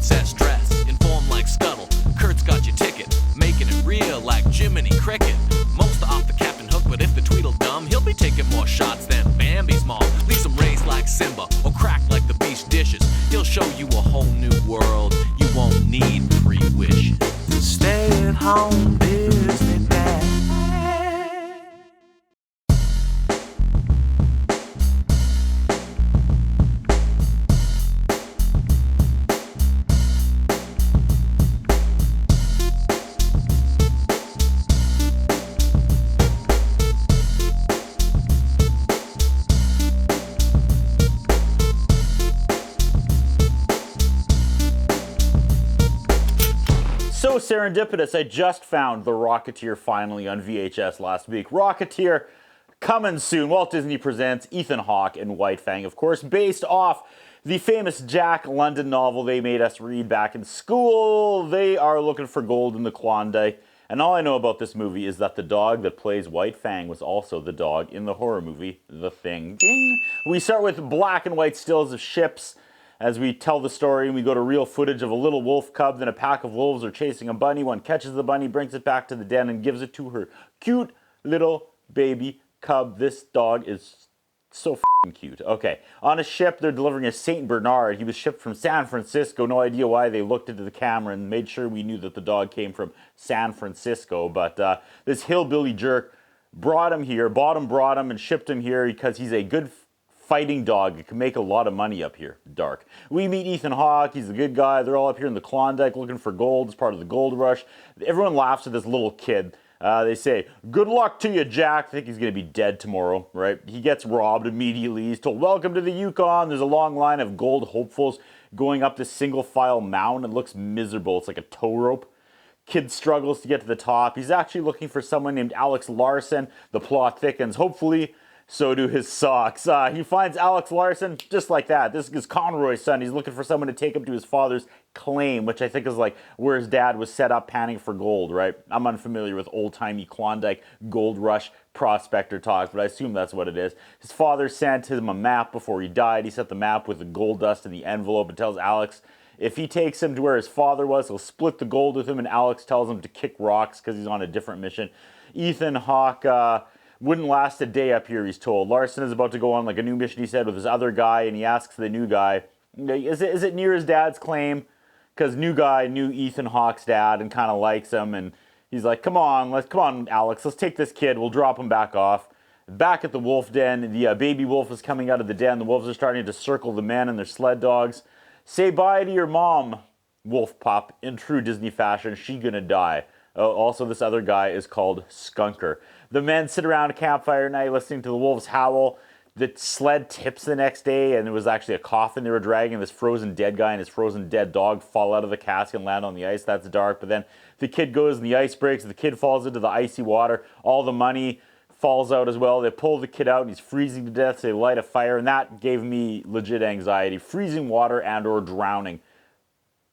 princess dress, informed like Scuttle. Kurt's got your ticket, making it real like Jiminy Cricket. Most off the Captain Hook, but if the Tweedledum, he'll be taking more shots than Bambi's mom. Leaves him raised like Simba, or cracked like the beach dishes. He'll show you a whole new world, you won't need 3 wishes. Stay at home, Disney Dad. So serendipitous, I just found The Rocketeer finally on VHS last week. Rocketeer coming soon. Walt Disney Presents, Ethan Hawke and White Fang, of course, based off the famous Jack London novel they made us read back in school. They are looking for gold in the Klondike. And all I know about this movie is that the dog that plays White Fang was also the dog in the horror movie, The Thing. Ding! We start with black and white stills of ships. As we tell the story, and we go to real footage of a little wolf cub, then a pack of wolves are chasing a bunny. One catches the bunny, brings it back to the den, and gives it to her cute little baby cub. This dog is so f***ing cute. Okay, on a ship, they're delivering a St. Bernard. He was shipped from San Francisco. No idea why they looked into the camera and made sure we knew that the dog came from San Francisco. But this hillbilly jerk brought him here, brought him, and shipped him here because he's a good fighting dog. It can make a lot of money up here. Dark. We meet Ethan Hawke. He's a good guy. They're all up here in the Klondike looking for gold as part of the gold rush. Everyone laughs at this little kid. They say, "Good luck to you, Jack." I think he's going to be dead tomorrow, right? He gets robbed immediately. He's told, "Welcome to the Yukon." There's a long line of gold hopefuls going up this single file mound. It looks miserable. It's like a tow rope. Kid struggles to get to the top. He's actually looking for someone named Alex Larson. The plot thickens. Hopefully, so do his socks. He finds Alex Larson just like that. This is Conroy's son. He's looking for someone to take him to his father's claim, which I think is like where his dad was set up panning for gold, right? I'm unfamiliar with old-timey Klondike gold rush prospector talk, but I assume that's what it is. His father sent him a map before he died. He sent the map with the gold dust in the envelope and tells Alex if he takes him to where his father was, he'll split the gold with him, and Alex tells him to kick rocks because he's on a different mission. Ethan Hawke wouldn't last a day up here, he's told. Larson is about to go on like a new mission, he said, with his other guy, and he asks the new guy, is it near his dad's claim? Because new guy knew Ethan Hawke's dad and kind of likes him, and he's like, come on, Alex, let's take this kid, we'll drop him back off. Back at the wolf den, the baby wolf is coming out of the den. The wolves are starting to circle the men and their sled dogs. Say bye to your mom, wolf pup, in true Disney fashion. She gonna die. Also, this other guy is called Skunker. The men sit around a campfire at night listening to the wolves howl. The sled tips the next day, and it was actually a coffin they were dragging. This frozen dead guy and his frozen dead dog fall out of the casket and land on the ice. That's dark. But then the kid goes and the ice breaks. The kid falls into the icy water. All the money falls out as well. They pull the kid out and he's freezing to death. So they light a fire, and that gave me legit anxiety. Freezing water and or drowning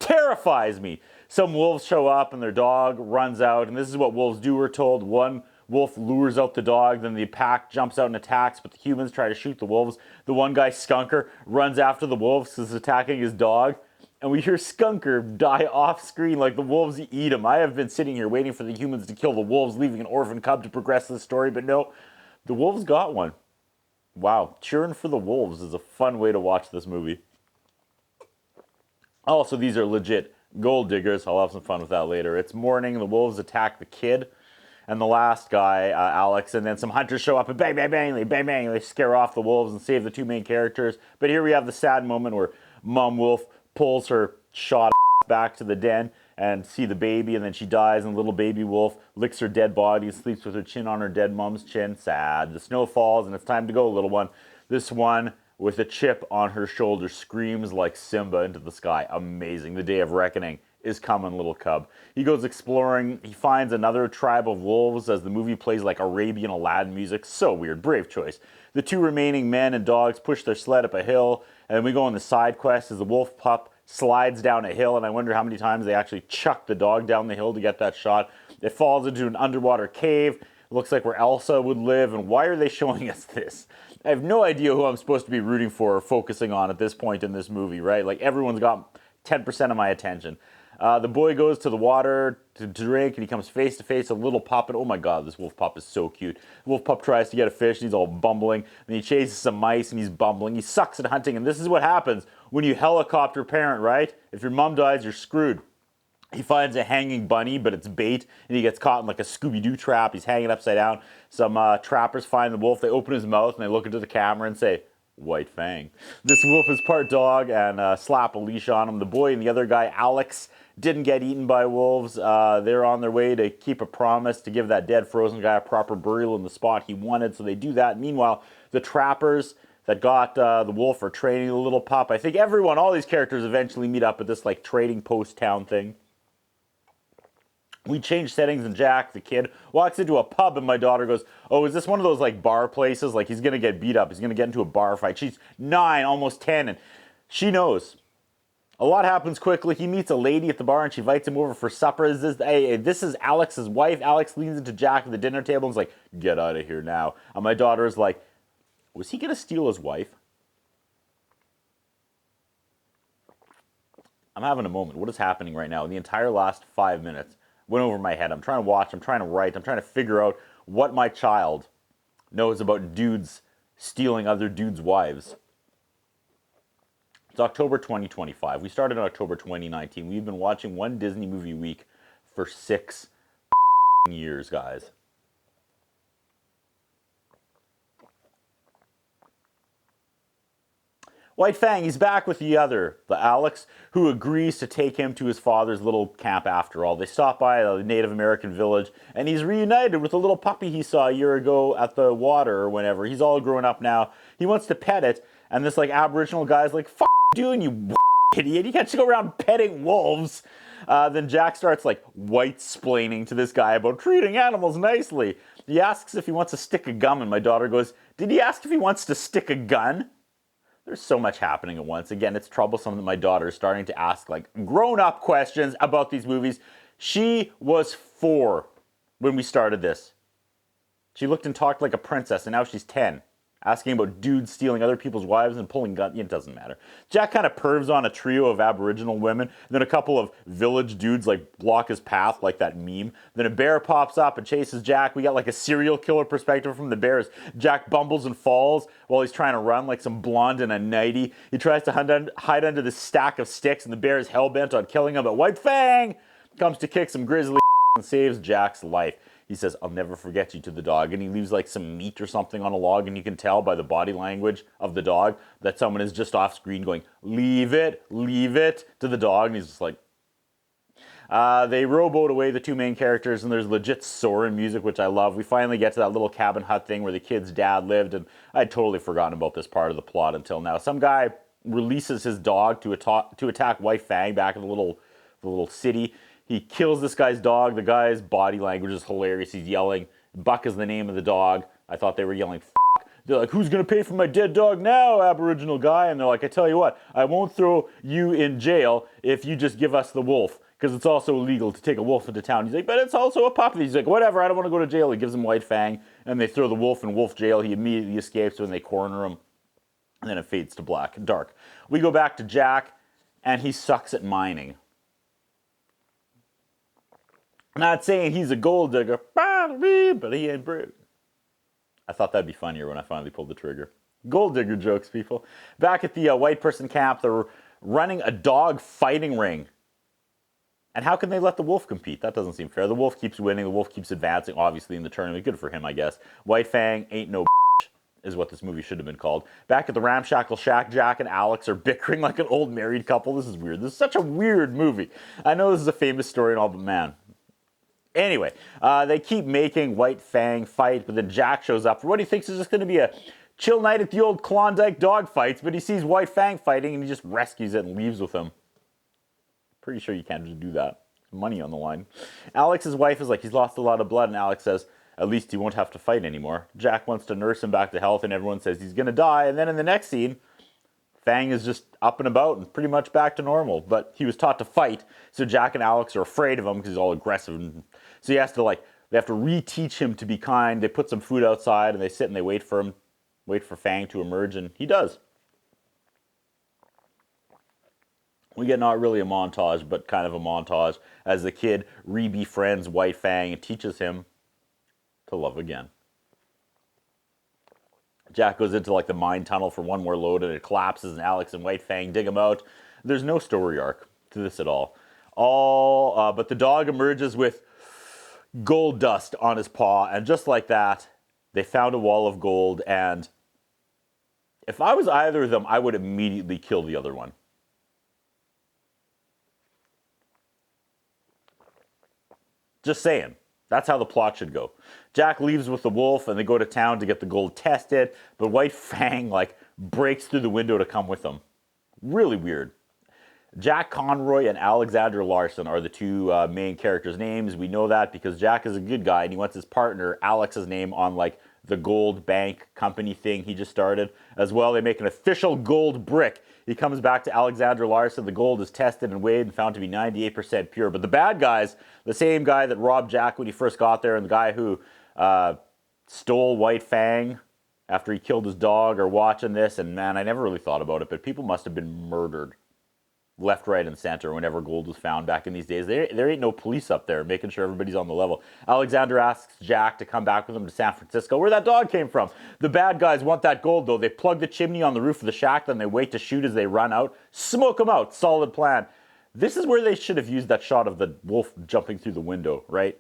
terrifies me. Some wolves show up and their dog runs out, and this is what wolves do, we're told. One wolf lures out the dog, then the pack jumps out and attacks, but the humans try to shoot the wolves. The one guy, Skunker, runs after the wolves because he's attacking his dog, and we hear Skunker die off screen like the wolves eat him. I have been sitting here waiting for the humans to kill the wolves, leaving an orphan cub to progress the story, but no, the wolves got one. Wow, cheering for the wolves is a fun way to watch this movie. Also, these are legit gold diggers. I'll have some fun with that later. It's morning. The wolves attack the kid and the last guy, Alex, and then some hunters show up and bang, bang, bang, bang, bang. They scare off the wolves and save the two main characters. But here we have the sad moment where Mom Wolf pulls her shot back to the den and see the baby, and then she dies, and little baby wolf licks her dead body and sleeps with her chin on her dead mom's chin. Sad. The snow falls, and it's time to go, little one. This one, with a chip on her shoulder, screams like Simba into the sky. Amazing. The day of reckoning is coming, little cub. He goes exploring. He finds another tribe of wolves as the movie plays like Arabian Aladdin music. So weird. Brave choice. The two remaining men and dogs push their sled up a hill, and then we go on the side quest as the wolf pup slides down a hill, and I wonder how many times they actually chuck the dog down the hill to get that shot. It falls into an underwater cave. It looks like where Elsa would live, and why are they showing us this? I have no idea who I'm supposed to be rooting for or focusing on at this point in this movie, right? Like, everyone's got 10% of my attention. The boy goes to the water to drink, and he comes face to face with a little pup, and oh my god, this wolf pup is so cute. The wolf pup tries to get a fish, and he's all bumbling, and he chases some mice, and he's bumbling. He sucks at hunting, and this is what happens when you helicopter parent, right? If your mom dies, you're screwed. He finds a hanging bunny, but it's bait, and he gets caught in like a Scooby-Doo trap. He's hanging upside down. Some trappers find the wolf. They open his mouth, and they look into the camera and say, White Fang. This wolf is part dog, and slap a leash on him. The boy and the other guy, Alex, didn't get eaten by wolves. They're on their way to keep a promise to give that dead frozen guy a proper burial in the spot he wanted, so they do that. Meanwhile, the trappers that got the wolf are training the little pup. I think all these characters eventually meet up at this like trading post town thing. We change settings, and Jack, the kid, walks into a pub, and my daughter goes, oh, is this one of those like bar places? Like he's going to get beat up. He's going to get into a bar fight. She's 9, almost 10, and she knows. A lot happens quickly. He meets a lady at the bar, and she invites him over for supper. This is Alex's wife. Alex leans into Jack at the dinner table and is like, get out of here now. And my daughter is like, was he going to steal his wife? I'm having a moment. What is happening right now? In the entire last 5 minutes, went over my head. I'm trying to watch. I'm trying to write. I'm trying to figure out what my child knows about dudes stealing other dudes' wives. It's October 2025. We started in October 2019. We've been watching one Disney movie a week for 6 years, guys. White Fang, he's back with the Alex, who agrees to take him to his father's little camp after all. They stop by a Native American village, and he's reunited with the little puppy he saw a year ago at the water or whenever. He's all grown up now. He wants to pet it, and this like Aboriginal guy's like, "F you doing, you idiot? You can't just go around petting wolves." Then Jack starts like white-splaining to this guy about treating animals nicely. He asks if he wants to stick a gum, and my daughter goes, "Did he ask if he wants to stick a gun?" There's so much happening at once. Again, it's troublesome that my daughter is starting to ask like grown-up questions about these movies. She was 4 when we started this. She looked and talked like a princess, and now she's 10. Asking about dudes stealing other people's wives and pulling guns. It doesn't matter. Jack kind of pervs on a trio of Aboriginal women. Then a couple of village dudes like block his path like that meme. Then a bear pops up and chases Jack. We got like a serial killer perspective from the bears. Jack bumbles and falls while he's trying to run like some blonde in a nightie. He tries to hide under this stack of sticks, and the bear is hell-bent on killing him. But White Fang comes to kick some grizzly and saves Jack's life. He says, "I'll never forget you," to the dog, and he leaves like some meat or something on a log, and you can tell by the body language of the dog that someone is just off screen going, leave it," to the dog, and he's just like... They rowboat away the 2 main characters, and there's legit soaring music, which I love. We finally get to that little cabin hut thing where the kid's dad lived, and I'd totally forgotten about this part of the plot until now. Some guy releases his dog to attack White Fang back in the little city. He kills this guy's dog. The guy's body language is hilarious. He's yelling. Buck is the name of the dog. I thought they were yelling, F***. They're like, "Who's going to pay for my dead dog now, Aboriginal guy?" And they're like, "I tell you what, I won't throw you in jail if you just give us the wolf, because it's also illegal to take a wolf into town." He's like, "But it's also a puppy." He's like, "Whatever, I don't want to go to jail." He gives him White Fang, and they throw the wolf in wolf jail. He immediately escapes when they corner him, and then it fades to black and dark. We go back to Jack, and he sucks at mining. Not saying he's a gold digger, but he ain't brave. I thought that'd be funnier when I finally pulled the trigger. Gold digger jokes, people. Back at the white person camp, they're running a dog fighting ring. And how can they let the wolf compete? That doesn't seem fair. The wolf keeps winning. The wolf keeps advancing, obviously, in the tournament. Good for him, I guess. White Fang ain't no is what this movie should have been called. Back at the ramshackle shack, Jack and Alex are bickering like an old married couple. This is weird. This is such a weird movie. I know this is a famous story and all, but man... Anyway, they keep making White Fang fight, but then Jack shows up for what he thinks is just going to be a chill night at the old Klondike dog fights, but he sees White Fang fighting and he just rescues it and leaves with him. Pretty sure you can't just do that. Money on the line. Alex's wife is like, he's lost a lot of blood, and Alex says, at least he won't have to fight anymore. Jack wants to nurse him back to health, and everyone says he's going to die, and then in the next scene, Fang is just up and about and pretty much back to normal, but he was taught to fight, so Jack and Alex are afraid of him because he's all aggressive. And so he has to they have to reteach him to be kind. They put some food outside and they sit and they wait for Fang to emerge, and he does. We get not really a montage, but kind of a montage as the kid re-befriends White Fang and teaches him to love again. Jack goes into like the mine tunnel for one more load and it collapses, and Alex and White Fang dig him out. There's no story arc to this at all. But the dog emerges with gold dust on his paw, and just like that, they found a wall of gold, and if I was either of them, I would immediately kill the other one. Just saying. That's how the plot should go. Jack leaves with the wolf, and they go to town to get the gold tested, but White Fang, like, breaks through the window to come with them. Really weird. Jack Conroy and Alexander Larson are the two main characters' names. We know that because Jack is a good guy, and he wants his partner, Alex's name, on, like, the gold bank company thing he just started. As well, they make an official gold brick. He comes back to Alexander Larson. The gold is tested and weighed and found to be 98% pure. But the bad guys, the same guy that robbed Jack when he first got there and the guy who stole White Fang after he killed his dog, are watching this. And man, I never really thought about it, but people must have been murdered left, right, and center whenever gold was found back in these days. There ain't no police up there making sure everybody's on the level. Alexander asks Jack to come back with him to San Francisco, where that dog came from. The bad guys want that gold, though. They plug the chimney on the roof of the shack, then they wait to shoot as they run out. Smoke them out. Solid plan. This is where they should have used that shot of the wolf jumping through the window, right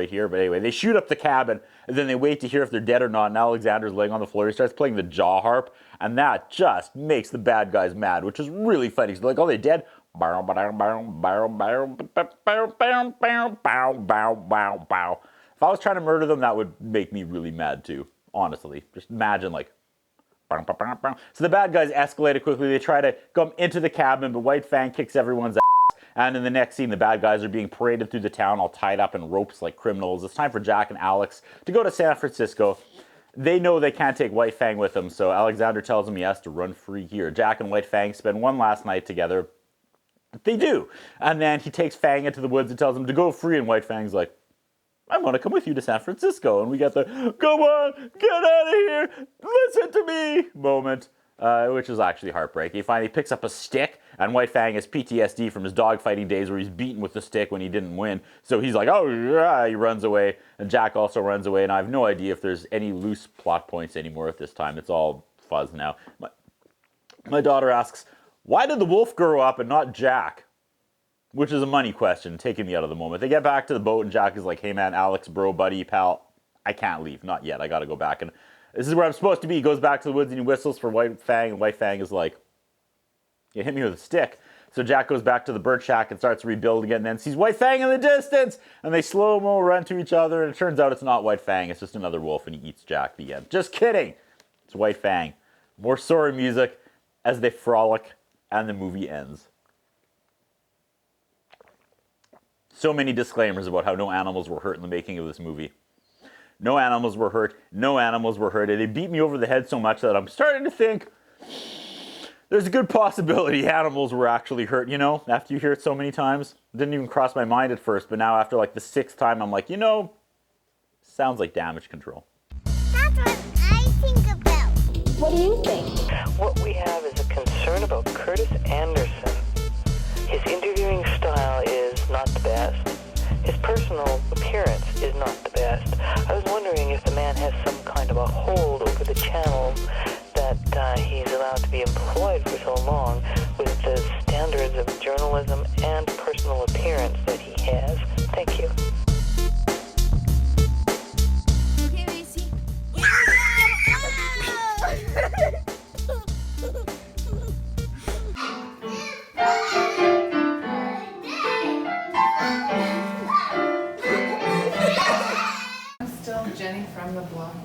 here. But anyway, they shoot up the cabin, and then they wait to hear if they're dead or not, and Alexander's laying on the floor. He starts playing the jaw harp, and that just makes the bad guys mad, which is really funny. He's like, oh, they dead? If I was trying to murder them, that would make me really mad too, honestly. Just imagine, like, so the bad guys escalated quickly. They try to come into the cabin, but White Fang kicks everyone's ass. And in the next scene, the bad guys are being paraded through the town, all tied up in ropes like criminals. It's time for Jack and Alex to go to San Francisco. They know they can't take White Fang with them, so Alexander tells him he has to run free here. Jack and White Fang spend one last night together. They do. And then he takes Fang into the woods and tells him to go free, and White Fang's like, I want to come with you to San Francisco. And we get the, go on, get out of here, listen to me moment, which is actually heartbreaking. He finally picks up a stick, and White Fang has PTSD from his dogfighting days where he's beaten with the stick when he didn't win. So he's like, oh, yeah, he runs away. And Jack also runs away, and I have no idea if there's any loose plot points anymore at this time. It's all fuzz now. My daughter asks, why did the wolf grow up and not Jack? Which is a money question, taking me out of the moment. They get back to the boat, and Jack is like, hey man, Alex, bro, buddy, pal, I can't leave. Not yet. I got to go back. And this is where I'm supposed to be. He goes back to the woods, and he whistles for White Fang, and White Fang is like, you hit me with a stick. So Jack goes back to the bird shack and starts rebuilding it, and then sees White Fang in the distance, and they slow-mo run to each other, and it turns out it's not White Fang. It's just another wolf, and he eats Jack. The end. Just kidding. It's White Fang. More sorry music as they frolic, and the movie ends. So many disclaimers about how no animals were hurt in the making of this movie. No animals were hurt. No animals were hurt. And they beat me over the head so much that I'm starting to think there's a good possibility animals were actually hurt, you know, after you hear it so many times. It didn't even cross my mind at first, but now after like the 6th time, I'm like, you know, sounds like damage control. That's what I think about. What do you think? What we have is a concern about Curtis Anderson. His interviewing style is not the best. His personal appearance is not the best. I was wondering if the man has some kind of a hold over the channel that he's allowed to be employed for so long with the standards of journalism and personal appearance that he has. Thank you. Okay, Macy. I'm still Jenny from the block.